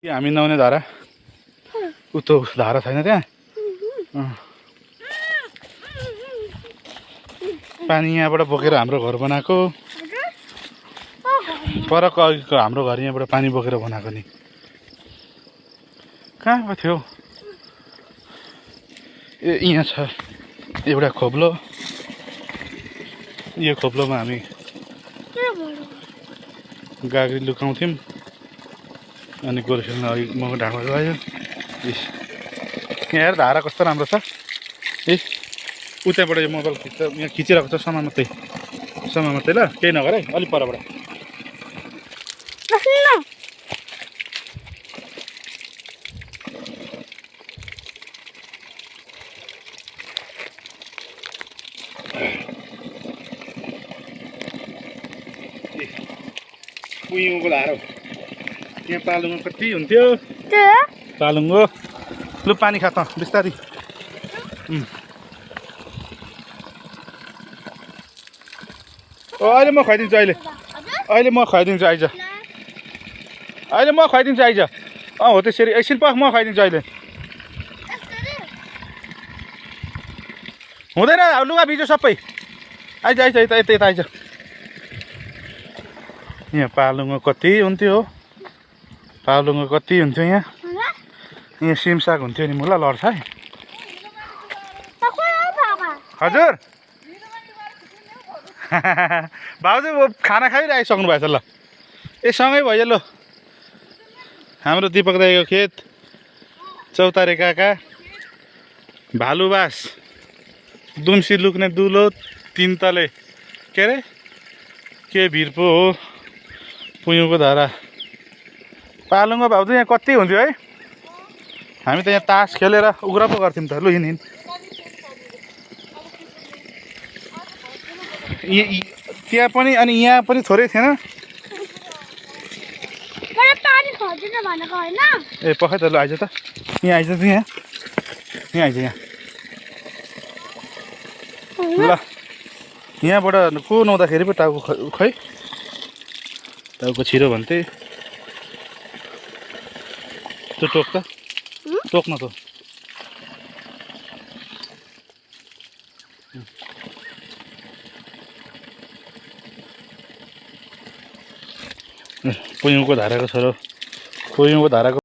हामी नहुने धारा उतो धारा छैन त्यहाँ पानी यहाँबाट बोकेर हाम्रो घर बनाएको परको अघिको हाम्रो घर यहाँबाट पानी बोकेर बनाएको नि कहाँ पो थियो ए यहाँ छ एउटा खोप्लो यो खोप्लोमा हामी गाग्री लुकाउँथ्यौँ अनि गोरुखेल्न अघि मको ढाडमा गयो यहाँ हेर धारा कस्तो राम्रो छ ए उताबाट यो मोबाइल यहाँ खिचिरहेको छ समा मात्रै ल केही नगर है अलिक परबाट उयोको धारा यहाँ पालुङो कति हुन्थ्यो पालुङो लु पानी खा त बिस्तारी अहिले म खुवाइदिन्छु अहिले म खुवाइदिन्छु आइज अहिले म खुवाइदिन्छु आइज हो त्यसरी एकछिन प म खुवाइदिन्छु अहिले हुँदैन लुगा भिज्यो सबै आइज यता आइज यहाँ पालुङो कति हुन्थ्यो हो पालुङो कति हुन्थ्यो यहाँ सिमसाग हुन्थ्यो नि मुला लड्छ है हजुर भाउजू खाना खाइराखिसक्नु भएछ ल ए सँगै भयो ल हाम्रो दिपक दाइको खेत चौतारे काका भालुबास दुम्सी लुक्ने दुलो तीन तले के अरे के भिर पो हो पुयुको धारा पालुङको भाउजू यहाँ कति हुन्थ्यो है हामी त यहाँ तास खेलेर उग्र पो गर्थ्यौँ त लु हिँड त्यहाँ पनि अनि यहाँ पनि थोरै थिएन ए पख त ल आइज त यहाँ आइज त यहाँ आइज यहाँ ल यहाँबाट को नुहाउँदाखेरि पो टाउको खै टाउको छिरो भन्थे त्यो टोक त टोक्न त पुयुङको धाराको छोरो पुयुङको धाराको